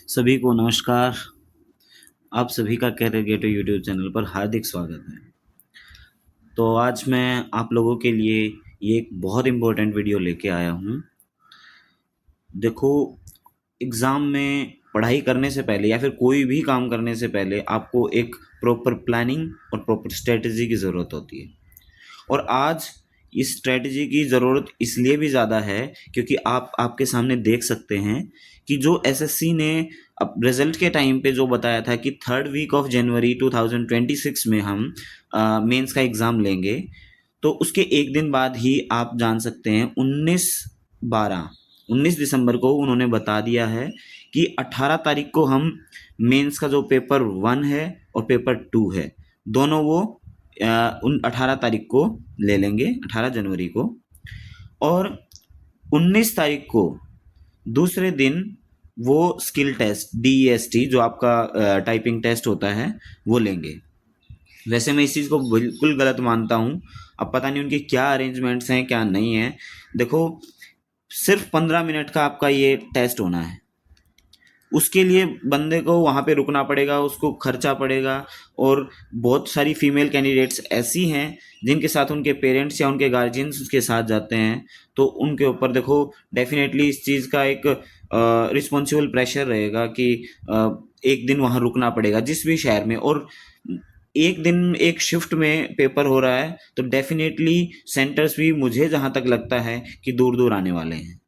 सभी को नमस्कार। आप सभी का कैरियर गेटो यूट्यूब चैनल पर हार्दिक स्वागत है। तो आज मैं आप लोगों के लिए ये एक बहुत इम्पोर्टेंट वीडियो लेके आया हूँ। देखो, एग्ज़ाम में पढ़ाई करने से पहले या फिर कोई भी काम करने से पहले आपको एक प्रॉपर प्लानिंग और प्रॉपर स्ट्रेटजी की ज़रूरत होती है। और आज इस स्ट्रेटजी की ज़रूरत इसलिए भी ज़्यादा है क्योंकि आप आपके सामने देख सकते हैं कि जो एसएससी ने अब रिजल्ट के टाइम पे जो बताया था कि 3rd वीक ऑफ जनवरी 2026 में हम मेंस का एग्ज़ाम लेंगे, तो उसके एक दिन बाद ही आप जान सकते हैं 19 दिसंबर को उन्होंने बता दिया है कि 18 तारीख को हम मेंस का जो पेपर 1 है और पेपर 2 है, दोनों वो उन 18 तारीख को ले लेंगे, 18 जनवरी को। और 19 तारीख को दूसरे दिन वो स्किल टेस्ट DEST जो आपका टाइपिंग टेस्ट होता है वो लेंगे। वैसे मैं इस चीज़ को बिल्कुल गलत मानता हूँ। अब पता नहीं उनके क्या अरेंजमेंट्स हैं क्या नहीं है। देखो, सिर्फ 15 मिनट का आपका ये टेस्ट होना है, उसके लिए बंदे को वहाँ पे रुकना पड़ेगा, उसको खर्चा पड़ेगा। और बहुत सारी फीमेल कैंडिडेट्स ऐसी हैं जिनके साथ उनके पेरेंट्स या उनके गार्जियंस उसके साथ जाते हैं, तो उनके ऊपर देखो डेफिनेटली इस चीज़ का एक रिस्पॉन्सिबल प्रेशर रहेगा कि एक दिन वहाँ रुकना पड़ेगा जिस भी शहर में। और एक दिन एक शिफ्ट में पेपर हो रहा है तो डेफिनेटली सेंटर्स भी मुझे जहाँ तक लगता है कि दूर दूर आने वाले हैं।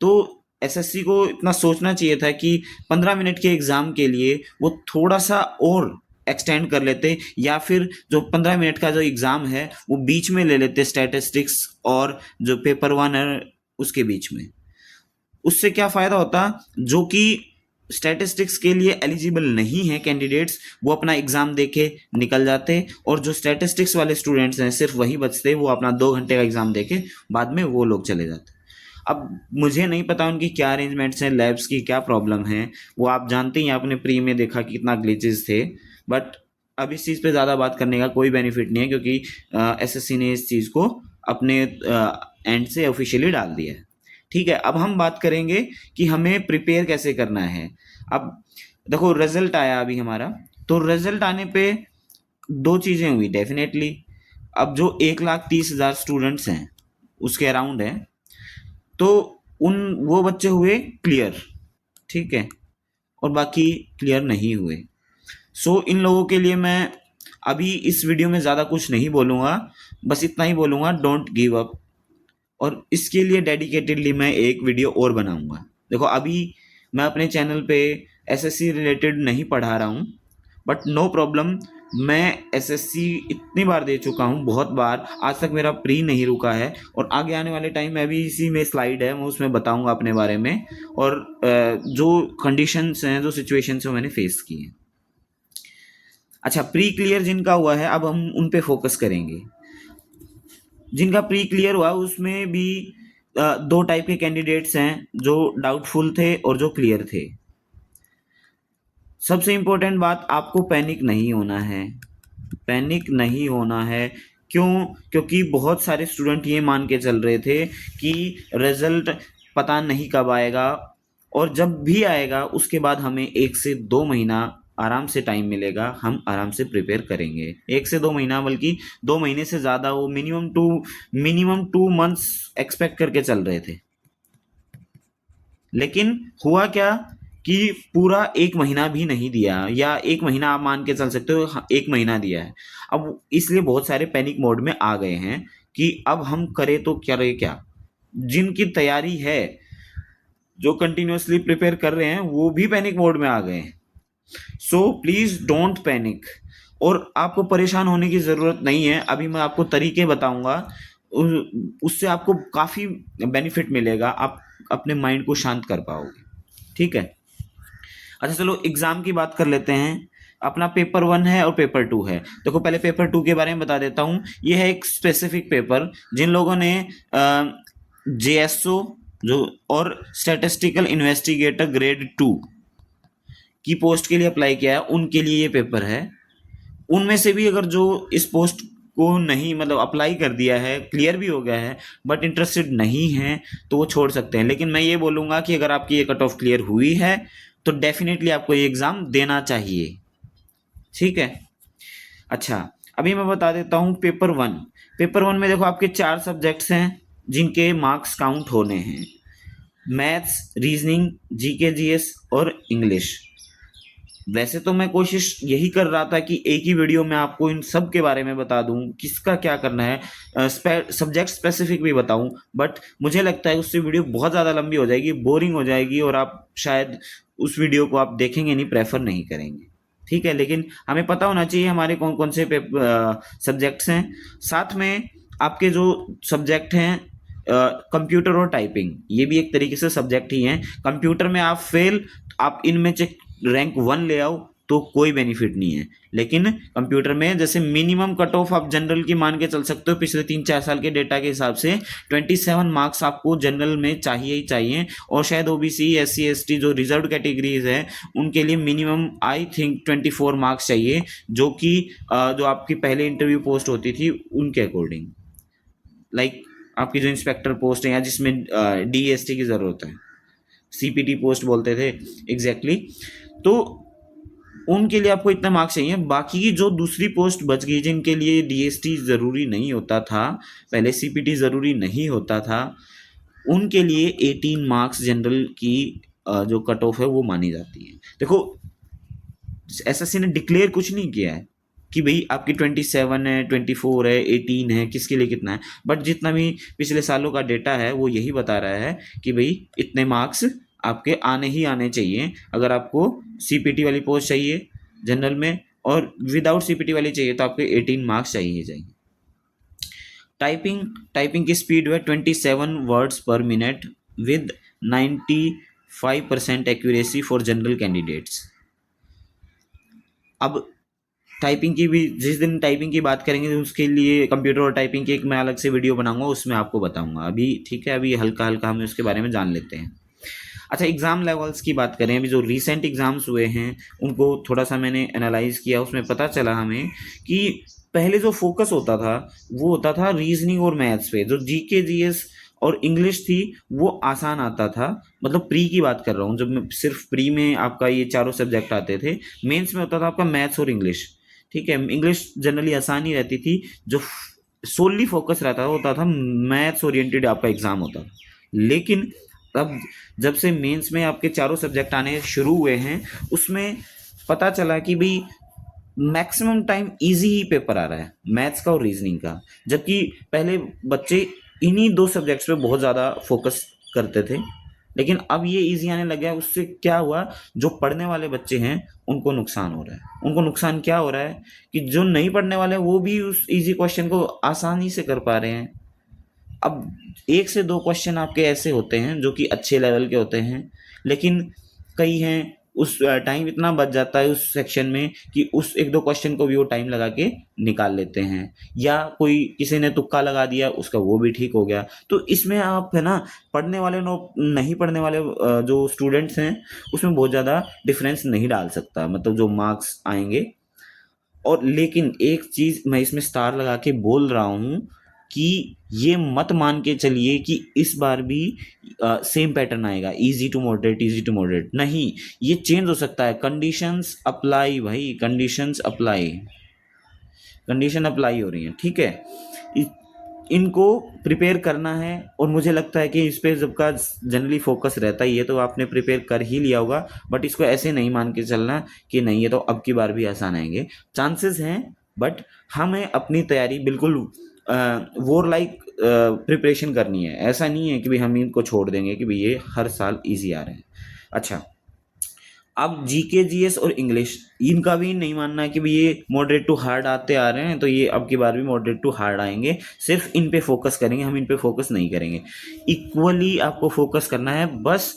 तो एसएससी को इतना सोचना चाहिए था कि 15 मिनट के एग्ज़ाम के लिए वो थोड़ा सा और एक्सटेंड कर लेते, या फिर जो 15 मिनट का जो एग्ज़ाम है वो बीच में ले लेते, स्टैटिस्टिक्स और जो पेपर 1 है उसके बीच में। उससे क्या फ़ायदा होता, जो कि स्टैटिस्टिक्स के लिए एलिजिबल नहीं है कैंडिडेट्स, वो अपना एग्ज़ाम दे के निकल जाते, और जो स्टैटिस्टिक्स वाले स्टूडेंट्स हैं सिर्फ वही बचते, वो अपना 2 घंटे का एग्ज़ाम दे के बाद में वो लोग चले जाते। अब मुझे नहीं पता उनकी क्या अरेंजमेंट्स हैं, लैब्स की क्या प्रॉब्लम है, वो आप जानते ही हैं, आपने प्री में देखा कि कितना ग्लिचेस थे। बट अब इस चीज़ पे ज़्यादा बात करने का कोई बेनिफिट नहीं है क्योंकि एसएससी ने इस चीज़ को अपने एंड से ऑफिशियली डाल दिया है। ठीक है, अब हम बात करेंगे कि हमें प्रिपेयर कैसे करना है। अब देखो, रिजल्ट आया अभी हमारा, तो रिजल्ट आने पे दो चीज़ें हुई डेफिनेटली। अब जो 1,30,000 स्टूडेंट्स हैं उसके अराउंड हैं, तो वो बच्चे हुए क्लियर, ठीक है, और बाकी क्लियर नहीं हुए। सो इन लोगों के लिए मैं अभी इस वीडियो में ज़्यादा कुछ नहीं बोलूँगा, बस इतना ही बोलूँगा, डोंट गिव अप। और इसके लिए डेडिकेटेडली मैं एक वीडियो और बनाऊँगा। देखो, अभी मैं अपने चैनल पे एसएससी रिलेटेड नहीं पढ़ा रहा हूँ, बट नो प्रॉब्लम, मैं एसएससी इतनी बार दे चुका हूँ, बहुत बार, आज तक मेरा प्री नहीं रुका है। और आगे आने वाले टाइम में अभी इसी में स्लाइड है, मैं उसमें बताऊँगा अपने बारे में और जो कंडीशंस हैं, जो सिचुएशंस हैं मैंने फेस की हैं। अच्छा, प्री क्लियर जिनका हुआ है अब हम उन पे फोकस करेंगे। जिनका प्री क्लियर हुआ उसमें भी 2 टाइप के कैंडिडेट्स हैं, जो डाउटफुल थे और जो क्लियर थे। सबसे इम्पोर्टेंट बात, आपको पैनिक नहीं होना है, पैनिक नहीं होना है। क्यों? क्योंकि बहुत सारे स्टूडेंट ये मान के चल रहे थे कि रिजल्ट पता नहीं कब आएगा, और जब भी आएगा उसके बाद हमें 1 से 2 महीना आराम से टाइम मिलेगा, हम आराम से प्रिपेयर करेंगे। 1 से 2 महीना, बल्कि 2 महीने से ज़्यादा, वो मिनिमम 2 मंथ्स एक्सपेक्ट करके चल रहे थे। लेकिन हुआ क्या कि पूरा 1 महीना भी नहीं दिया, या 1 महीना आप मान के चल सकते हो, 1 महीना दिया है। अब इसलिए बहुत सारे पैनिक मोड में आ गए हैं कि अब हम करें तो करें क्या। जिनकी तैयारी है, जो कंटिन्यूअसली प्रिपेयर कर रहे हैं, वो भी पैनिक मोड में आ गए हैं। सो प्लीज़ डोंट पैनिक, और आपको परेशान होने की ज़रूरत नहीं है। अभी मैं आपको तरीके बताऊंगा, उससे आपको काफ़ी बेनिफिट मिलेगा, आप अपने माइंड को शांत कर पाओगे। ठीक है, अच्छा चलो एग्ज़ाम की बात कर लेते हैं। अपना पेपर 1 है और पेपर 2 है। देखो, पहले पेपर 2 के बारे में बता देता हूँ। ये है एक स्पेसिफिक पेपर, जिन लोगों ने JSO जो और स्टैटिस्टिकल इन्वेस्टिगेटर ग्रेड 2 की पोस्ट के लिए अप्लाई किया है, उनके लिए ये पेपर है। उनमें से भी अगर जो इस पोस्ट को नहीं, मतलब अप्लाई कर दिया है, क्लियर भी हो गया है, बट इंटरेस्टेड नहीं है, तो वो छोड़ सकते हैं। लेकिन मैं ये बोलूँगा कि अगर आपकी ये कट ऑफ क्लियर हुई है तो डेफिनेटली आपको ये एग्ज़ाम देना चाहिए, ठीक है। अच्छा, अभी मैं बता देता हूँ पेपर वन। पेपर वन में देखो आपके 4 सब्जेक्ट्स हैं जिनके मार्क्स काउंट होने हैं, मैथ्स, रीजनिंग, जीके जीएस और इंग्लिश। वैसे तो मैं कोशिश यही कर रहा था कि एक ही वीडियो में आपको इन सब के बारे में बता दूं, किसका क्या करना है, सब्जेक्ट स्पेसिफिक भी बताऊं, बट मुझे लगता है उससे वीडियो बहुत ज़्यादा लंबी हो जाएगी, बोरिंग हो जाएगी और आप शायद उस वीडियो को आप देखेंगे नहीं, प्रेफर नहीं करेंगे, ठीक है। लेकिन हमें पता होना चाहिए हमारे कौन कौन से सब्जेक्ट्स हैं। साथ में आपके जो सब्जेक्ट हैं कंप्यूटर और टाइपिंग, ये भी एक तरीके से सब्जेक्ट ही हैं। कंप्यूटर में आप फेल, आप इनमें से रैंक 1 ले आओ तो कोई बेनिफिट नहीं है, लेकिन कंप्यूटर में जैसे मिनिमम कट ऑफ आप जनरल की मान के चल सकते हो, पिछले 3-4 साल के डेटा के हिसाब से 27 मार्क्स आपको जनरल में चाहिए ही चाहिए, और शायद ओबीसी, एससी, एसटी जो रिजर्व कैटेगरीज है उनके लिए मिनिमम आई थिंक 24 मार्क्स चाहिए, जो कि जो आपकी पहले इंटरव्यू पोस्ट होती थी उनके अकॉर्डिंग, लाइक आपकी जो इंस्पेक्टर पोस्ट है या जिसमें डीएसटी की ज़रूरत है, सीपीटी पोस्ट बोलते थे एग्जैक्टली, तो उनके लिए आपको इतना मार्क्स चाहिए। बाकी की जो दूसरी पोस्ट बच गई जिनके लिए डीएसटी ज़रूरी नहीं होता था, पहले सीपीटी ज़रूरी नहीं होता था, उनके लिए 18 मार्क्स जनरल की जो कट ऑफ है वो मानी जाती है। देखो एसएससी ने डिक्लेयर कुछ नहीं किया है कि भाई आपकी 27 है, 24 है, 18 है, किसके लिए कितना है, बट जितना भी पिछले सालों का डेटा है वो यही बता रहा है कि भाई इतने मार्क्स आपके आने ही आने चाहिए। अगर आपको सीपीटी वाली पोस्ट चाहिए जनरल में और विदाउट सीपीटी वाली चाहिए तो आपके 18 मार्क्स चाहिए चाहिए। टाइपिंग की स्पीड है 27 वर्ड्स पर minute with 95% accuracy for general candidates. अब टाइपिंग की भी, जिस दिन टाइपिंग की बात करेंगे उसके लिए कंप्यूटर और टाइपिंग की एक मैं अलग से वीडियो बनाऊंगा, उसमें आपको बताऊंगा। अभी ठीक है, अभी हल्का हल्का हमें उसके बारे में जान लेते हैं। अच्छा, एग्ज़ाम लेवल्स की बात करें, अभी जो रीसेंट एग्ज़ाम्स हुए हैं उनको थोड़ा सा मैंने एनालाइज किया, उसमें पता चला हमें कि पहले जो फोकस होता था वो होता था रीजनिंग और मैथ्स पे। जो जीके जीएस और इंग्लिश थी वो आसान आता था, मतलब प्री की बात कर रहा हूँ, जब सिर्फ प्री में आपका ये चारों सब्जेक्ट आते थे। मेंस में होता था आपका मैथ्स और इंग्लिश, ठीक है। इंग्लिश जनरली आसान ही रहती थी, जो सोली फोकस रहता होता था मैथ्स ओरिएंटेड आपका एग्ज़ाम होता था। लेकिन अब जब से मेंस में आपके चारों सब्जेक्ट आने शुरू हुए हैं उसमें पता चला कि भाई मैक्सिमम टाइम इजी ही पेपर आ रहा है मैथ्स का और रीजनिंग का, जबकि पहले बच्चे इन्हीं 2 सब्जेक्ट्स पे बहुत ज़्यादा फोकस करते थे, लेकिन अब ये इजी आने लग गया। उससे क्या हुआ, जो पढ़ने वाले बच्चे हैं उनको नुकसान हो रहा है। उनको नुकसान क्या हो रहा है कि जो नहीं पढ़ने वाले वो भी उस इजी क्वेश्चन को आसानी से कर पा रहे हैं। अब 1 से 2 क्वेश्चन आपके ऐसे होते हैं जो कि अच्छे लेवल के होते हैं, लेकिन कई हैं उस टाइम इतना बच जाता है उस सेक्शन में कि उस 1-2 क्वेश्चन को भी वो टाइम लगा के निकाल लेते हैं, या कोई किसी ने तुक्का लगा दिया उसका वो भी ठीक हो गया। तो इसमें आप है ना, पढ़ने वाले नहीं पढ़ने वाले जो स्टूडेंट्स हैं उसमें बहुत ज़्यादा डिफरेंस नहीं डाल सकता, मतलब जो मार्क्स आएंगे। और लेकिन एक चीज़ मैं इसमें स्टार लगा के बोल रहा हूँ कि ये मत मान के चलिए कि इस बार भी सेम पैटर्न आएगा, इजी टू मॉडरेट नहीं, ये चेंज हो सकता है। कंडीशंस अप्लाई भाई, कंडीशन अप्लाई हो रही हैं, ठीक है। इनको प्रिपेयर करना है और मुझे लगता है कि इस पर सबका जनरली फोकस रहता ही है, तो आपने प्रिपेयर कर ही लिया होगा। बट इसको ऐसे नहीं मान के चलना कि नहीं ये तो अब की बार भी आसान आएंगे, चांसेस हैं, बट हमें अपनी तैयारी बिल्कुल वॉर लाइक प्रिपरेशन करनी है। ऐसा नहीं है कि भाई हम इनको छोड़ देंगे कि भाई ये हर साल ईजी आ रहे हैं। अच्छा, अब जीके जीएस और इंग्लिश इनका भी नहीं मानना है कि भाई ये मॉडरेट टू हार्ड आते आ रहे हैं तो ये अब की बार भी मॉडरेट टू हार्ड आएंगे, सिर्फ इन पे फोकस करेंगे, हम इन पे फोकस नहीं करेंगे। इक्वली आपको फोकस करना है, बस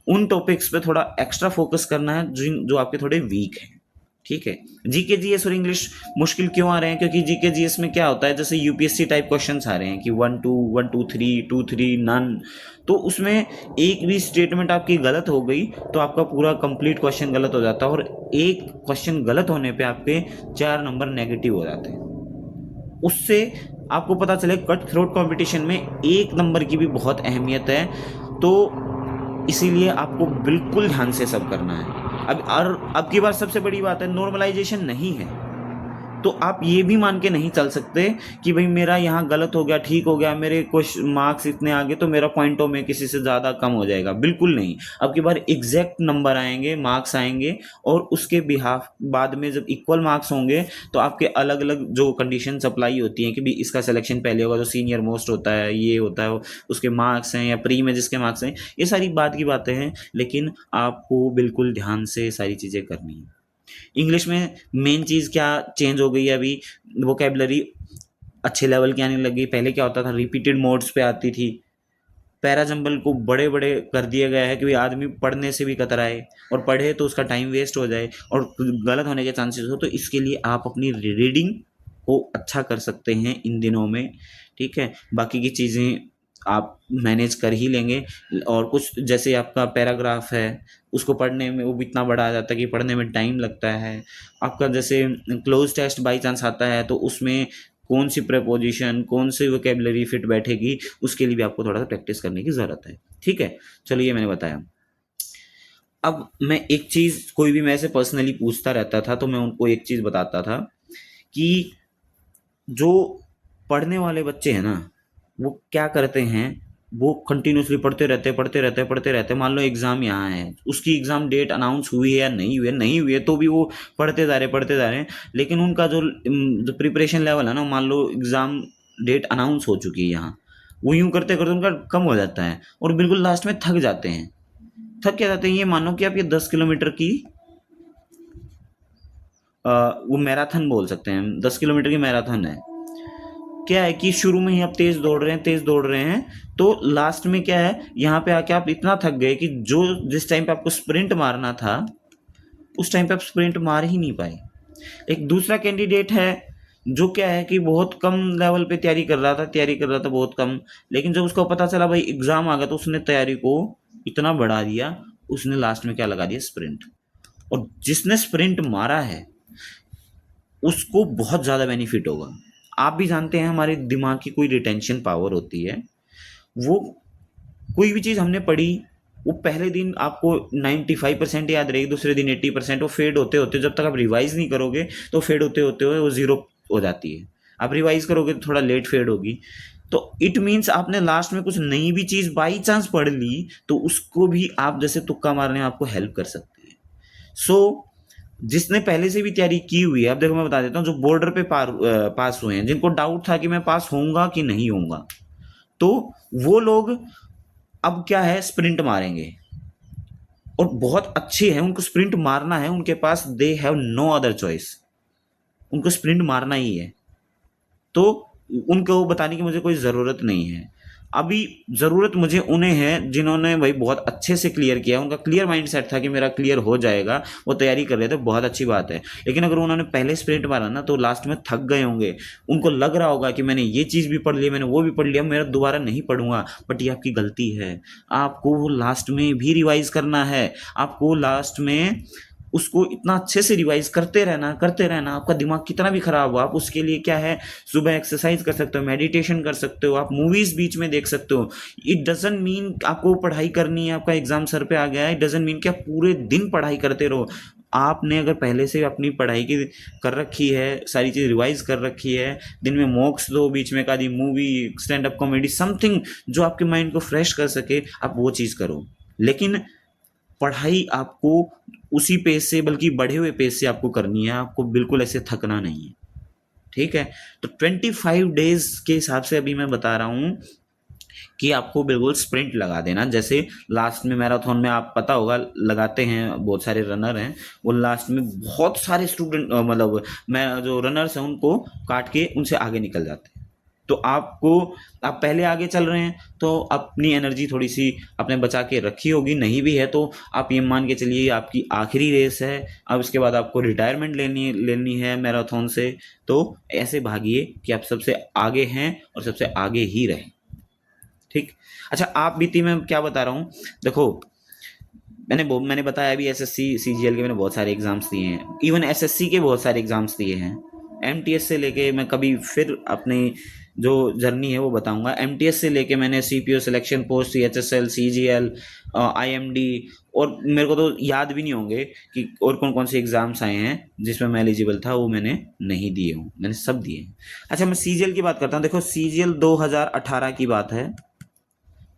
उन टॉपिक्स पे थोड़ा एक्स्ट्रा फोकस करना है जो आपके थोड़े वीक हैं, ठीक है। जीके जीएस और इंग्लिश मुश्किल क्यों आ रहे हैं, क्योंकि जीके जीएस में क्या होता है, जैसे यूपीएससी टाइप क्वेश्चंस आ रहे हैं कि 1 2 1 2 3 2 3 नन, तो उसमें एक भी स्टेटमेंट आपकी गलत हो गई तो आपका पूरा कंप्लीट क्वेश्चन गलत हो जाता है, और एक क्वेश्चन गलत होने पे आपके 4 नंबर नेगेटिव हो जाते हैं। उससे आपको पता चले कट थ्रोट कंपटीशन में 1 नंबर की भी बहुत अहमियत है। तो इसीलिए आपको बिल्कुल ध्यान से सब करना है। अब की बार सबसे बड़ी बात है, नॉर्मलाइजेशन नहीं है, तो आप ये भी मान के नहीं चल सकते कि भाई मेरा यहाँ गलत हो गया, ठीक हो गया, मेरे कुछ मार्क्स इतने आ गए तो मेरा पॉइंटों में किसी से ज़्यादा कम हो जाएगा। बिल्कुल नहीं, अब की बार एग्जैक्ट नंबर आएंगे, मार्क्स आएंगे, और उसके बिहाफ बाद में जब इक्वल मार्क्स होंगे तो आपके अलग अलग जो कंडीशन अप्लाई होती हैं कि भाई इसका सिलेक्शन पहले होगा, जो सीनियर मोस्ट होता है, ये होता है, उसके मार्क्स हैं, या प्री में जिसके मार्क्स हैं, ये सारी बात की बातें हैं, लेकिन आपको बिल्कुल ध्यान से सारी चीज़ें करनी है। इंग्लिश में मेन चीज़ क्या चेंज हो गई है अभी, वोकेबलरी अच्छे लेवल की आने लगी। पहले क्या होता था, रिपीटेड मोड्स पे आती थी, पैरा जंबल को बड़े बड़े कर दिया गया है कि भाई आदमी पढ़ने से भी कतराए, और पढ़े तो उसका टाइम वेस्ट हो जाए और गलत होने के चांसेस हो। तो इसके लिए आप अपनी रीडिंग को अच्छा कर सकते हैं इन दिनों में, ठीक है। बाकी की चीज़ें आप मैनेज कर ही लेंगे। और कुछ जैसे आपका पैराग्राफ है, उसको पढ़ने में वो भी इतना बड़ा आ जाता है कि पढ़ने में टाइम लगता है। आपका जैसे क्लोज टेस्ट बाई चांस आता है तो उसमें कौन सी प्रेपोजिशन, कौन सी वोकेबलरी फिट बैठेगी, उसके लिए भी आपको थोड़ा सा प्रैक्टिस करने की ज़रूरत है, ठीक है। चलिए, ये मैंने बताया। अब मैं एक चीज़, कोई भी मैं से पर्सनली पूछता रहता था तो मैं उनको एक चीज़ बताता था कि जो पढ़ने वाले बच्चे हैं ना, वो क्या करते हैं, वो कंटिन्यूसली पढ़ते रहते। मान लो एग्ज़ाम यहाँ है, उसकी एग्ज़ाम डेट अनाउंस हुई है या नहीं हुई है तो भी वो पढ़ते जा रहे हैं। लेकिन उनका जो प्रिपरेशन लेवल है ना, मान लो एग्ज़ाम डेट अनाउंस हो चुकी है यहाँ, वो यूँ करते करते उनका कम हो जाता है और बिल्कुल लास्ट में थक जाते हैं। थक क्या जाते हैं, ये मानो कि आप ये 10 किलोमीटर की वो मैराथन बोल सकते हैं, 10 किलोमीटर की मैराथन है। क्या है कि शुरू में ही आप तेज दौड़ रहे हैं, तो लास्ट में क्या है, यहाँ पे आके आप इतना थक गए कि जिस टाइम पे आपको स्प्रिंट मारना था उस टाइम पे आप स्प्रिंट मार ही नहीं पाए। एक दूसरा कैंडिडेट है जो क्या है कि बहुत कम लेवल पे तैयारी कर रहा था बहुत कम, लेकिन जब उसको पता चला भाई एग्जाम आ गया तो उसने तैयारी को इतना बढ़ा दिया, उसने लास्ट में क्या लगा दिया, स्प्रिंट। और जिसने स्प्रिंट मारा है उसको बहुत ज़्यादा बेनिफिट होगा। आप भी जानते हैं हमारे दिमाग की कोई रिटेंशन पावर होती है, वो कोई भी चीज़ हमने पढ़ी, वो पहले दिन आपको 95% याद रहेगी, दूसरे दिन 80%, वो फेड होते होते, जब तक आप रिवाइज नहीं करोगे तो फेड होते होते वो ज़ीरो हो जाती है। आप रिवाइज करोगे तो थोड़ा लेट फेड होगी। तो इट मीन्स आपने लास्ट में कुछ नई भी चीज़ बाई चांस पढ़ ली तो उसको भी आप जैसे तुक्का मारने में आपको हेल्प कर सकती है। सो जिसने पहले से भी तैयारी की हुई है, अब देखो मैं बता देता हूँ, जो बॉर्डर पे पास हुए हैं, जिनको डाउट था कि मैं पास होऊंगा कि नहीं होऊंगा, तो वो लोग अब क्या है, स्प्रिंट मारेंगे और बहुत अच्छे हैं, उनको स्प्रिंट मारना है, उनके पास they have no other choice, उनको स्प्रिंट मारना ही है। तो उनको बताने की मुझे कोई ज़रूरत नहीं है। अभी ज़रूरत मुझे उन्हें है जिन्होंने भाई बहुत अच्छे से क्लियर किया, उनका क्लियर माइंड सेट था कि मेरा क्लियर हो जाएगा, वो तैयारी कर रहे थे, बहुत अच्छी बात है। लेकिन अगर उन्होंने पहले स्प्रिंट मारा ना तो लास्ट में थक गए होंगे, उनको लग रहा होगा कि मैंने ये चीज़ भी पढ़ ली, मैंने वो भी पढ़ लिया, मेरा दोबारा नहीं पढ़ूंगा। बट ये आपकी गलती है, आपको लास्ट में भी रिवाइज करना है, आपको लास्ट में उसको इतना अच्छे से रिवाइज करते रहना। आपका दिमाग कितना भी खराब हो, आप उसके लिए क्या है, सुबह एक्सरसाइज कर सकते हो, मेडिटेशन कर सकते हो, आप मूवीज बीच में देख सकते हो। इट डजंट मीन आपको पढ़ाई करनी है, आपका एग्जाम सर पे आ गया है, इट डजंट मीन कि आप पूरे दिन पढ़ाई करते रहो। आपने अगर पहले से अपनी पढ़ाई की कर रखी है, सारी चीज़ रिवाइज कर रखी है, दिन में मॉक्स दो, बीच में एक आधी movie, stand up comedy, something जो आपके माइंड को फ्रेश कर सके, आप वो चीज़ करो। लेकिन पढ़ाई आपको उसी पेज से, बल्कि बढ़े हुए पेज से आपको करनी है, आपको बिल्कुल ऐसे थकना नहीं है, ठीक है। तो 25 डेज के हिसाब से अभी मैं बता रहा हूँ कि आपको बिल्कुल स्प्रिंट लगा देना। जैसे लास्ट में मैराथन में आप पता होगा लगाते हैं, बहुत सारे रनर हैं, वो लास्ट में बहुत सारे स्टूडेंट मतलब मैं जो रनर्स हैं उनको काट के उनसे आगे निकल जाते हैं। तो आप पहले आगे चल रहे हैं तो अपनी एनर्जी थोड़ी सी आपने बचा के रखी होगी, नहीं भी है तो आप ये मान के चलिए आपकी आखिरी रेस है, अब इसके बाद आपको रिटायरमेंट लेनी है मैराथन से। तो ऐसे भागिए कि आप सबसे आगे हैं और सबसे आगे ही रहें, ठीक। अच्छा, आप बीती में क्या बता रहा हूँ, देखो मैंने बताया अभी एसएससी सीजीएल के मैंने बहुत सारे एग्जाम्स दिए हैं, इवन एसएससी के बहुत सारे एग्जाम्स दिए हैं, एमटीएस से लेके मैं कभी फिर अपने जो जर्नी है वो बताऊंगा। एमटीएस से लेके मैंने CPO selection post, CHSL, CGL, IMD, और मेरे को तो याद भी नहीं होंगे कि और कौन कौन से एग्ज़ाम्स आए हैं जिसमें मैं एलिजिबल था, वो मैंने नहीं दिए हूँ, मैंने सब दिए हैं। अच्छा, मैं सीजीएल की बात करता हूँ। देखो, सीजीएल 2018 की बात है,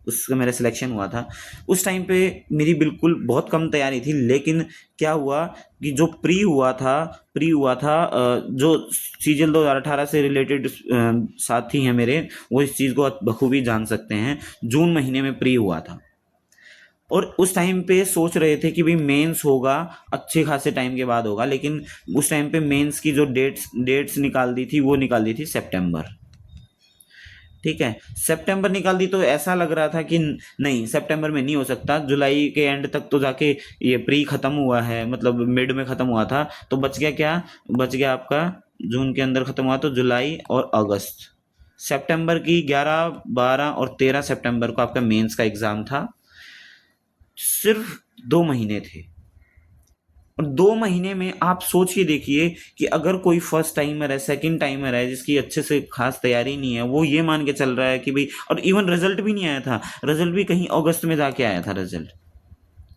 उसका मेरा सिलेक्शन हुआ था। उस टाइम पे मेरी बिल्कुल बहुत कम तैयारी थी, लेकिन क्या हुआ कि जो प्री हुआ था जो सीजीएल 2018 से रिलेटेड साथी हैं मेरे, वो इस चीज़ को बखूबी जान सकते हैं। जून महीने में प्री हुआ था, और उस टाइम पे सोच रहे थे कि भाई मेंस होगा, अच्छे खासे टाइम के बाद होगा, लेकिन उस टाइम पे मेंस की जो डेट्स निकाल दी थी, वो निकाल दी थी सितंबर। ठीक है, सितंबर निकाल दी तो ऐसा लग रहा था कि नहीं, सितंबर में नहीं हो सकता, जुलाई के एंड तक तो जाके ये प्री खत्म हुआ है, मतलब मिड में खत्म हुआ था, तो बच गया क्या, बच गया आपका जून के अंदर खत्म हुआ तो जुलाई और अगस्त। सितंबर की 11, 12 और 13 सितंबर को आपका मेंस का एग्जाम था। सिर्फ 2 महीने थे, और 2 महीने में आप सोच के देखिए कि अगर कोई फर्स्ट टाइमर है, सेकंड टाइमर है, जिसकी अच्छे से खास तैयारी नहीं है, वो ये मान के चल रहा है कि भाई, और इवन रिजल्ट भी नहीं आया था, रिजल्ट भी कहीं अगस्त में जाके आया था रिजल्ट।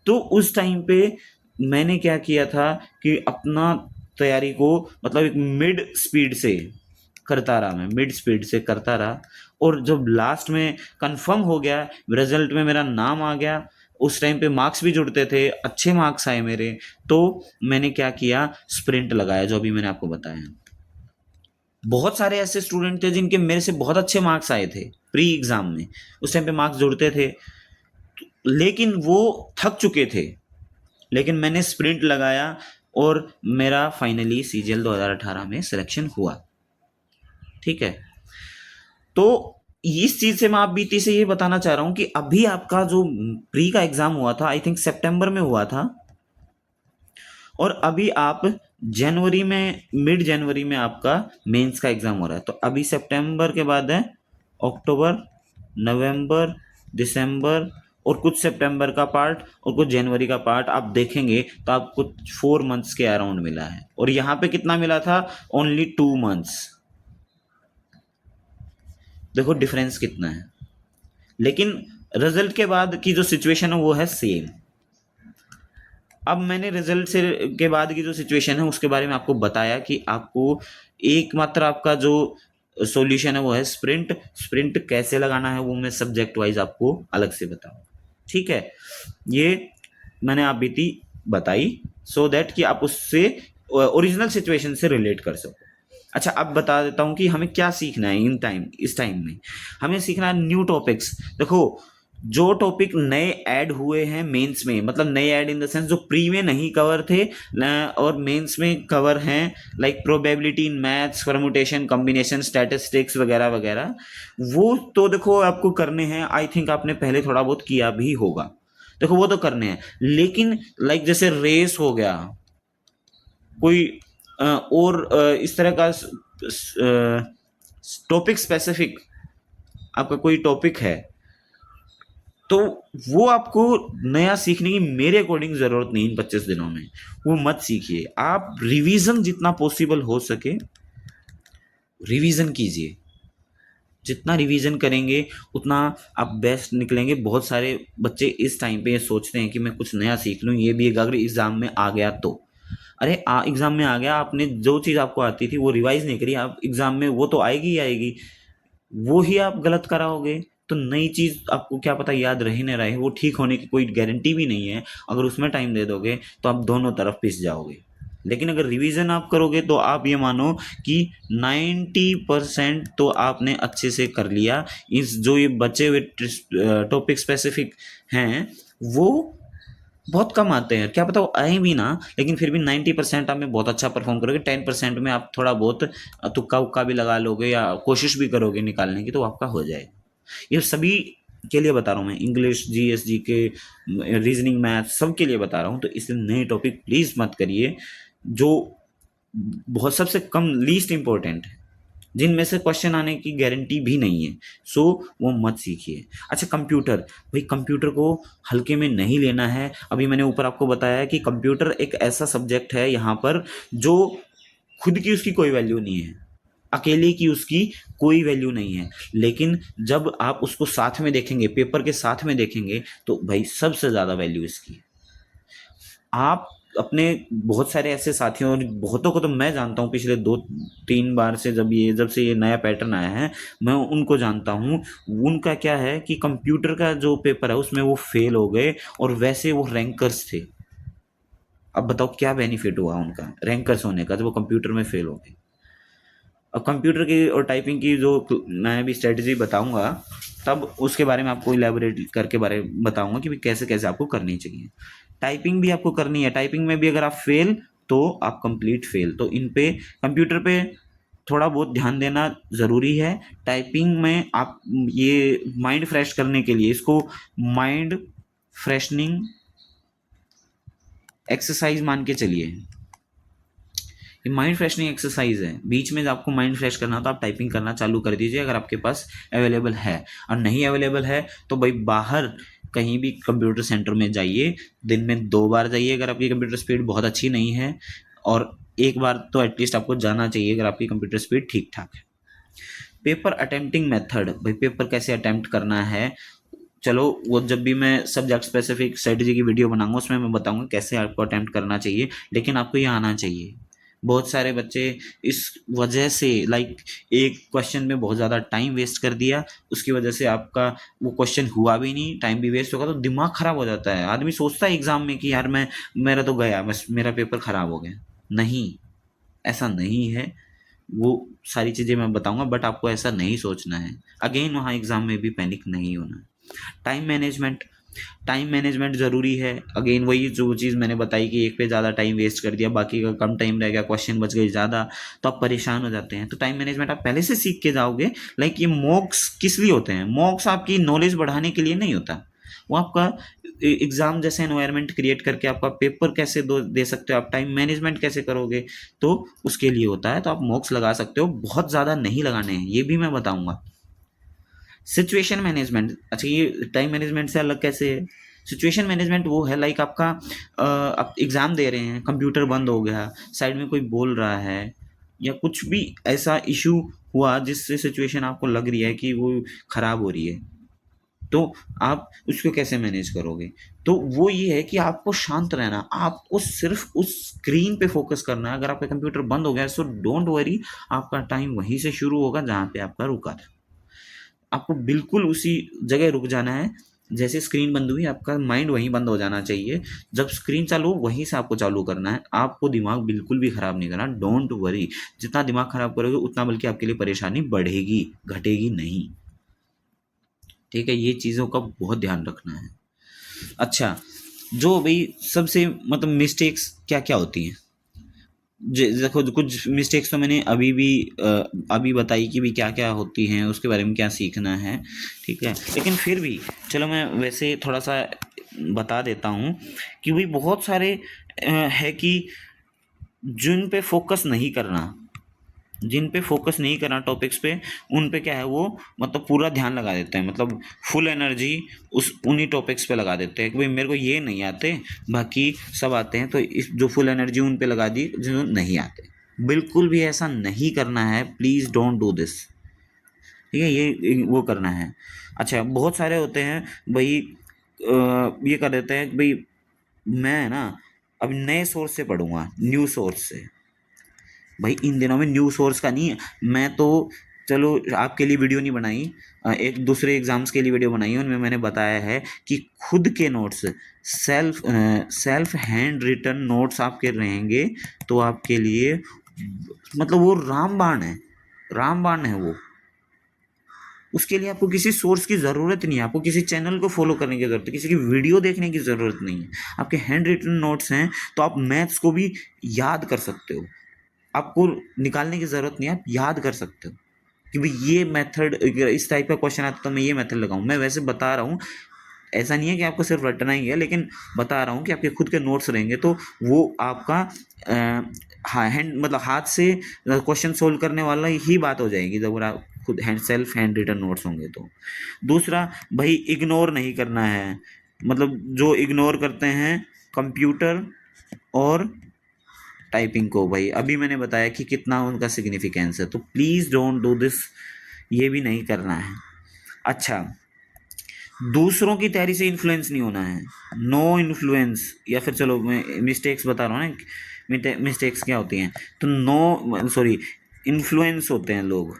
तो उस टाइम पे मैंने क्या किया था कि अपना तैयारी को, मतलब एक मिड स्पीड से करता रहा, मैं मिड स्पीड से करता रहा, और जब लास्ट में कंफर्म हो गया, रिजल्ट में मेरा नाम आ गया, उस टाइम पे मार्क्स भी जुड़ते थे, अच्छे मार्क्स आए मेरे, तो मैंने क्या किया, स्प्रिंट लगाया, जो अभी मैंने आपको बताया। बहुत सारे ऐसे स्टूडेंट थे जिनके मेरे से बहुत अच्छे मार्क्स आए थे प्री एग्जाम में, उस टाइम पे मार्क्स जुड़ते थे, लेकिन वो थक चुके थे, लेकिन मैंने स्प्रिंट लगाया, और मेरा फाइनली सीजीएल 2018 में सिलेक्शन हुआ। ठीक है, तो इस चीज से मैं आप बीती से ये बताना चाह रहा हूं कि अभी आपका जो प्री का एग्जाम हुआ था, आई थिंक सितंबर में हुआ था, और अभी आप जनवरी में, मिड जनवरी में आपका मेंस का एग्जाम हो रहा है। तो अभी सितंबर के बाद है अक्टूबर, नवंबर, दिसंबर, और कुछ सितंबर का पार्ट और कुछ जनवरी का पार्ट आप देखेंगे तो आपको 4 मंथ्स के अराउंड मिला है, और यहाँ पे कितना मिला था, ओनली 2 मंथ्स। देखो डिफरेंस कितना है, लेकिन रिजल्ट के बाद की जो सिचुएशन है वो है सेम। अब मैंने रिजल्ट से के बाद की जो सिचुएशन है उसके बारे में आपको बताया कि आपको एकमात्र आपका जो सॉल्यूशन है वो है स्प्रिंट। स्प्रिंट कैसे लगाना है वो मैं सब्जेक्ट वाइज आपको अलग से बताऊँ। ठीक है, ये मैंने आप बीती बताई सो दैट कि आप उससे ओरिजिनल सिचुएशन से रिलेट कर सको। अच्छा, अब बता देता हूँ कि हमें क्या सीखना है इस टाइम में। हमें सीखना है न्यू टॉपिक्स। देखो, जो टॉपिक नए ऐड हुए हैं मेंस में, मतलब नए ऐड इन द सेंस जो प्री में नहीं कवर थे और मेंस में कवर हैं, like probability in maths, permutation, combination, statistics वगैरह वगैरह, वो तो देखो आपको करने हैं। आई थिंक आपने पहले थोड़ा बहुत किया भी होगा, देखो वो तो करने हैं। लेकिन लाइक जैसे रेस हो गया, कोई और इस तरह का टॉपिक स्पेसिफिक आपका कोई टॉपिक है, तो वो आपको नया सीखने की मेरे अकॉर्डिंग ज़रूरत नहीं इन 25 दिनों में। वो मत सीखिए, आप रिवीजन जितना पॉसिबल हो सके रिवीजन कीजिए। जितना रिवीजन करेंगे उतना आप बेस्ट निकलेंगे। बहुत सारे बच्चे इस टाइम पे ये सोचते हैं कि मैं कुछ नया सीख लूँ, ये भी अगर एग्ज़ाम में आ गया तो। अरे एग्ज़ाम में आ गया, आपने जो चीज़ आपको आती थी वो रिवाइज नहीं करी, आप एग्ज़ाम में वो तो आएगी ही आएगी, वो ही आप गलत कराओगे तो नई चीज़ आपको क्या पता याद रहे न रहे, वो ठीक होने की कोई गारंटी भी नहीं है। अगर उसमें टाइम दे दोगे तो आप दोनों तरफ पिस जाओगे। लेकिन अगर रिवीजन आप करोगे तो आप ये मानो कि 90% तो आपने अच्छे से कर लिया। इस जो ये बचे हुए टॉपिक स्पेसिफिक हैं वो बहुत कम आते हैं, क्या पता वो आए भी ना, लेकिन फिर भी 90% आप में बहुत अच्छा परफॉर्म करोगे। 10% में आप थोड़ा बहुत तुक्का उक्का भी लगा लोगे या कोशिश भी करोगे निकालने की, तो आपका हो जाएगा। ये सभी के लिए बता रहा हूँ मैं, English, GS, GK, reasoning, math, सब के लिए बता रहा हूँ। तो इसलिए नए टॉपिक प्लीज़ मत करिए जो बहुत सबसे कम लीस्ट इंपॉर्टेंट है, जिनमें से क्वेश्चन आने की गारंटी भी नहीं है, सो वो मत सीखिए। अच्छा, कंप्यूटर, भाई कंप्यूटर को हल्के में नहीं लेना है। अभी मैंने ऊपर आपको बताया कि कंप्यूटर एक ऐसा सब्जेक्ट है यहाँ पर जो खुद की उसकी कोई वैल्यू नहीं है। अकेले की उसकी कोई वैल्यू नहीं है, लेकिन जब आप उसको साथ में देखेंगे, पेपर के साथ में देखेंगे, तो भाई सबसे ज़्यादा वैल्यू इसकी है। आप अपने बहुत सारे ऐसे साथियों और बहुतों को तो मैं जानता हूँ, पिछले 2-3 बार से जब से ये नया पैटर्न आया है, मैं उनको जानता हूँ। उनका क्या है कि कंप्यूटर का जो पेपर है उसमें वो फेल हो गए और वैसे वो रैंकर्स थे। अब बताओ क्या बेनिफिट हुआ उनका रैंकर्स होने का जब वो कंप्यूटर में फेल हो गए। अब कंप्यूटर की और टाइपिंग की जो मैं अभी स्ट्रेटजी बताऊंगा, तब उसके बारे में आपको इलेबोरेट करके बारे बताऊंगा कि भी कैसे कैसे आपको करनी चाहिए। टाइपिंग भी आपको करनी है, टाइपिंग में भी अगर आप फेल तो आप कंप्लीट फेल। तो इन पे कंप्यूटर पे थोड़ा बहुत ध्यान देना ज़रूरी है। टाइपिंग में आप ये माइंड फ्रेश करने के लिए इसको माइंड फ्रेशनिंग एक्सरसाइज मान के चलिए। ये माइंड फ्रेशनिंग एक्सरसाइज है, बीच में आपको माइंड फ्रेश करना हो तो आप टाइपिंग करना चालू कर दीजिए अगर आपके पास अवेलेबल है। और नहीं अवेलेबल है तो भाई बाहर कहीं भी कंप्यूटर सेंटर में जाइए, दिन में 2 बार जाइए अगर आपकी कंप्यूटर स्पीड बहुत अच्छी नहीं है, और 1 बार तो एटलीस्ट आपको जाना चाहिए अगर आपकी कंप्यूटर स्पीड ठीक ठाक है। पेपर अटेम्प्टिंग मेथड, भाई पेपर कैसे अटेम्प्ट करना है, चलो वो जब भी मैं सब्जेक्ट स्पेसिफिक स्ट्रेटजी की वीडियो बनाऊंगा उसमें मैं बताऊंगा कैसे आपको अटेम्प्ट करना चाहिए, लेकिन आपको ये आना चाहिए। बहुत सारे बच्चे इस वजह से एक क्वेश्चन में बहुत ज़्यादा टाइम वेस्ट कर दिया, उसकी वजह से आपका वो क्वेश्चन हुआ भी नहीं, टाइम भी वेस्ट होगा, तो दिमाग ख़राब हो जाता है। आदमी सोचता है एग्ज़ाम में कि यार मेरा तो गया, बस मेरा पेपर ख़राब हो गया। नहीं, ऐसा नहीं है। वो सारी चीज़ें मैं बताऊंगा, बट आपको ऐसा नहीं सोचना है। अगेन वहाँ एग्ज़ाम में भी पैनिक नहीं होना है। टाइम मैनेजमेंट, टाइम मैनेजमेंट ज़रूरी है। अगेन वही जो चीज़ मैंने बताई कि एक पे ज़्यादा टाइम वेस्ट कर दिया, बाकी का कम टाइम रह गया, क्वेश्चन बच गए ज़्यादा, तो आप परेशान हो जाते हैं। तो टाइम मैनेजमेंट आप पहले से सीख के जाओगे। ये मॉक्स किस लिए होते हैं? मॉक्स आपकी नॉलेज बढ़ाने के लिए नहीं होता, वो आपका एग्ज़ाम जैसे एनवायरनमेंट क्रिएट करके आपका पेपर कैसे दे सकते हो, आप टाइम मैनेजमेंट कैसे करोगे, तो उसके लिए होता है। तो आप मॉक्स लगा सकते हो, बहुत ज़्यादा नहीं लगाने हैं, ये भी मैं बताऊँगा। सिचुएशन मैनेजमेंट, अच्छा ये टाइम मैनेजमेंट से अलग कैसे है? सिचुएशन मैनेजमेंट वो है आपका आप एग्ज़ाम दे रहे हैं, कंप्यूटर बंद हो गया, साइड में कोई बोल रहा है, या कुछ भी ऐसा इशू हुआ जिससे सिचुएशन आपको लग रही है कि वो ख़राब हो रही है, तो आप उसको कैसे मैनेज करोगे? तो वो ये है कि आपको शांत रहना, आपको सिर्फ उस स्क्रीन पे फोकस करना है। अगर आपका कंप्यूटर बंद हो गया सो डोंट वरी, आपका टाइम वहीं से शुरू होगा जहाँ पे आपका रुका था। आपको बिल्कुल उसी जगह रुक जाना है, जैसे स्क्रीन बंद हुई आपका माइंड वहीं बंद हो जाना चाहिए। जब स्क्रीन चालू हो वहीं से आपको चालू करना है। आपको दिमाग बिल्कुल भी ख़राब नहीं करना, डोंट वरी। जितना दिमाग ख़राब करोगे उतना बल्कि आपके लिए परेशानी बढ़ेगी, घटेगी नहीं। ठीक है, ये चीज़ों का बहुत ध्यान रखना है। अच्छा, जो भाई सबसे मिस्टेक्स क्या क्या होती हैं, देखो कुछ मिस्टेक्स तो मैंने अभी बताई कि भी क्या क्या होती हैं, उसके बारे में क्या सीखना है। ठीक है, लेकिन फिर भी चलो मैं वैसे थोड़ा सा बता देता हूँ कि भाई बहुत सारे है कि जिन पे फोकस नहीं करना, जिन पे फोकस नहीं करना टॉपिक्स पे, उन पे क्या है वो पूरा ध्यान लगा देते हैं, फुल एनर्जी उन्हीं टॉपिक्स पे लगा देते हैं कि भाई मेरे को ये नहीं आते, बाकी सब आते हैं, तो इस जो फुल एनर्जी उन पे लगा दी जो नहीं आते। बिल्कुल भी ऐसा नहीं करना है, प्लीज़ डोंट डू दिस। ठीक है, ये वो करना है। अच्छा, बहुत सारे होते हैं भाई ये कर देते हैं कि भाई मैं ना अब नए सोर्स से पढ़ूंगा, न्यू सोर्स से। भाई इन दिनों में न्यू सोर्स का नहीं है। मैं तो चलो आपके लिए वीडियो नहीं बनाई, एक दूसरे एग्जाम्स के लिए वीडियो बनाई है, उनमें मैंने बताया है कि खुद के notes, self handwritten notes आपके रहेंगे तो आपके लिए वो रामबाण है, रामबाण है वो। उसके लिए आपको किसी सोर्स की ज़रूरत नहीं है, आपको किसी चैनल को फॉलो करने की ज़रूरत है, किसी की वीडियो देखने की ज़रूरत नहीं है। आपके हैंड रिटन नोट्स हैं तो आप मैथ्स को भी याद कर सकते हो, आपको निकालने की ज़रूरत नहीं है, आप याद कर सकते हो कि भाई ये मेथड, इस टाइप का क्वेश्चन आता तो मैं ये मेथड लगाऊं। मैं वैसे बता रहा हूँ, ऐसा नहीं है कि आपको सिर्फ रटना ही है, लेकिन बता रहा हूँ कि आपके खुद के नोट्स रहेंगे तो वो आपका हैंड हाथ से क्वेश्चन सोल्व करने वाला ही बात हो जाएगी जब आप खुद सेल्फ हैंड रिटन नोट्स होंगे तो। दूसरा भाई इग्नोर नहीं करना है, जो इग्नोर करते हैं कंप्यूटर और टाइपिंग को भाई, अभी मैंने बताया कि कितना उनका सिग्निफिकेंस है, तो प्लीज़ डोंट डू दिस, ये भी नहीं करना है। अच्छा, दूसरों की तैयारी से इन्फ्लुएंस नहीं होना है, नो इन्फ्लुएंस, या फिर चलो मैं मिस्टेक्स बता रहा हूँ ना, मिस्टेक्स क्या होती हैं, तो नो सॉरी इन्फ्लुएंस होते हैं लोग।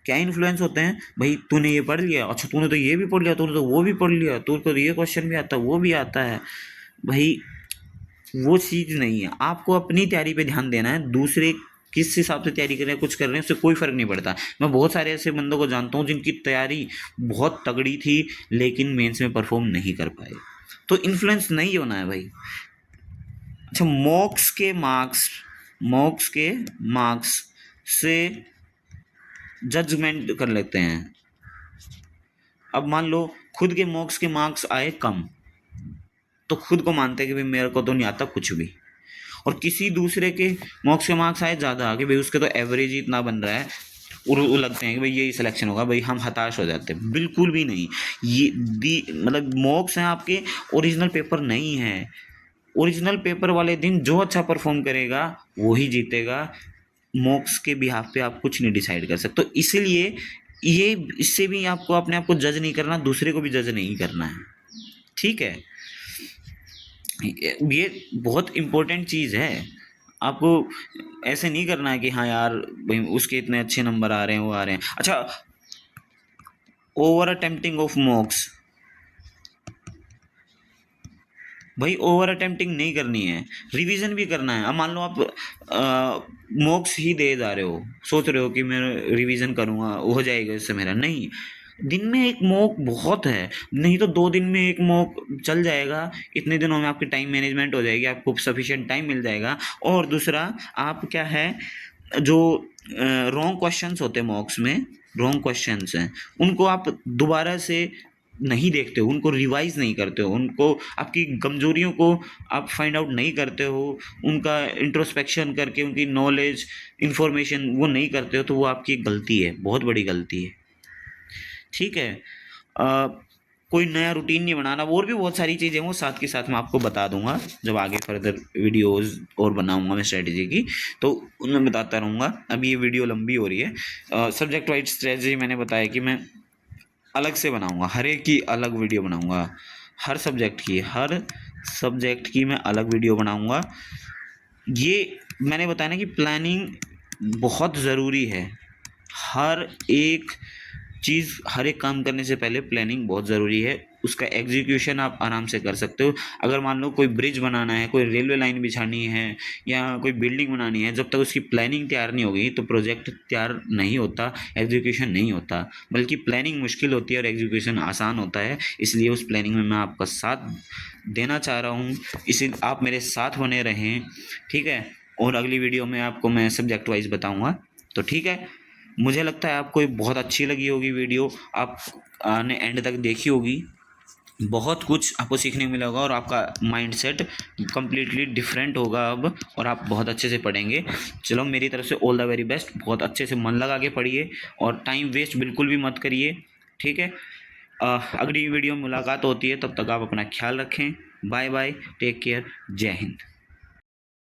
क्या इन्फ्लुएंस होते हैं भाई, तूने ये पढ़ लिया, अच्छा तूने तो ये भी पढ़ लिया, तूने तो वो भी पढ़ लिया, तू तो ये क्वेश्चन भी आता है, वो भी आता है। भाई वो चीज़ नहीं है, आपको अपनी तैयारी पे ध्यान देना है, दूसरे किस हिसाब से तैयारी कर रहे हैं, कुछ कर रहे हैं, उससे कोई फ़र्क नहीं पड़ता। मैं बहुत सारे ऐसे बंदों को जानता हूँ जिनकी तैयारी बहुत तगड़ी थी लेकिन मेंस में परफॉर्म नहीं कर पाए, तो इन्फ्लुएंस नहीं होना है भाई। अच्छा, मॉक्स के मार्क्स से जजमेंट कर लेते हैं। अब मान लो खुद के मॉक्स के मार्क्स आए कम, तो खुद को मानते हैं कि भाई मेरे को तो नहीं आता कुछ भी, और किसी दूसरे के मॉक्स के मार्क्स आए ज़्यादा कि भाई उसके तो एवरेज ही इतना बन रहा है, और वो लगते हैं कि भाई यही सिलेक्शन होगा, भाई हम हताश हो जाते हैं। बिल्कुल भी नहीं, ये मतलब मॉक्स हैं आपके, ओरिजिनल पेपर नहीं है। ओरिजिनल पेपर वाले दिन जो अच्छा परफॉर्म करेगा वही जीतेगा, मॉक्स के बिहाफ पे आप कुछ नहीं डिसाइड कर सकते। तो इसीलिए ये इससे भी आपको अपने आप को जज नहीं करना, दूसरे को भी जज नहीं करना है, ठीक है। ये बहुत इम्पोर्टेंट चीज़ है, आपको ऐसे नहीं करना है कि हाँ यार भाई उसके इतने अच्छे नंबर आ रहे हैं, वो आ रहे हैं। अच्छा, ओवर अटेम्प्टिंग ऑफ मॉक्स, भाई ओवर अटेम्प्टिंग नहीं करनी है, रिवीजन भी करना है। अब मान लो आप मॉक्स ही दे जा रहे हो, सोच रहे हो कि मैं रिवीजन करूँगा हो जाएगा इससे मेरा, नहीं, दिन में एक मॉक बहुत है, नहीं तो 2 दिन में एक मॉक चल जाएगा, इतने दिनों में आपकी टाइम मैनेजमेंट हो जाएगी, आपको सफिशिएंट टाइम मिल जाएगा। और दूसरा, आप क्या है, जो रॉन्ग क्वेश्चंस होते हैं मॉक्स में, रॉन्ग क्वेश्चंस हैं, उनको आप दोबारा से नहीं देखते हो, उनको रिवाइज नहीं करते हो, उनको आपकी कमजोरियों को आप फाइंड आउट नहीं करते हो, उनका इंट्रोस्पेक्शन करके उनकी नॉलेज इन्फॉर्मेशन वो नहीं करते हो, तो वो आपकी एक गलती है, बहुत बड़ी गलती है, ठीक है। कोई नया रूटीन नहीं बनाना, और भी बहुत सारी चीज़ें वो साथ के साथ मैं आपको बता दूंगा जब आगे फर्दर वीडियोस और बनाऊंगा मैं स्ट्रेटजी की, तो उनमें बताता रहूँगा। अभी ये वीडियो लंबी हो रही है। सब्जेक्ट वाइज स्ट्रेटजी मैंने बताया कि मैं अलग से बनाऊंगा, हर एक की अलग वीडियो बनाऊंगा, हर सब्जेक्ट की मैं अलग वीडियो बनाऊंगा। ये मैंने बताया ना कि प्लानिंग बहुत ज़रूरी है, हर एक चीज़, हर एक काम करने से पहले प्लानिंग बहुत ज़रूरी है, उसका एग्जीक्यूशन आप आराम से कर सकते हो। अगर मान लो कोई ब्रिज बनाना है, कोई रेलवे लाइन बिछानी है, या कोई बिल्डिंग बनानी है, जब तक उसकी प्लानिंग तैयार नहीं होगी तो प्रोजेक्ट तैयार नहीं होता, एग्जीक्यूशन नहीं होता, बल्कि प्लानिंग मुश्किल होती है और एग्जीक्यूशन आसान होता है। इसलिए उस प्लानिंग में मैं आपका साथ देना चाह रहा हूँ, इसी आप मेरे साथ बने रहें, ठीक है। और अगली वीडियो में आपको मैं सब्जेक्ट वाइज बताऊँगा, तो ठीक है। मुझे लगता है आपको ये बहुत अच्छी लगी होगी वीडियो, आपने एंड तक देखी होगी, बहुत कुछ आपको सीखने को मिला होगा, और आपका माइंडसेट कम्प्लीटली डिफरेंट होगा अब, और आप बहुत अच्छे से पढ़ेंगे। चलो, मेरी तरफ से ऑल द वेरी बेस्ट, बहुत अच्छे से मन लगा के पढ़िए और टाइम वेस्ट बिल्कुल भी मत करिए, ठीक है। अगली वीडियो में मुलाकात होती है, तब तक आप अपना ख्याल रखें। बाय बाय, टेक केयर, जय हिंद।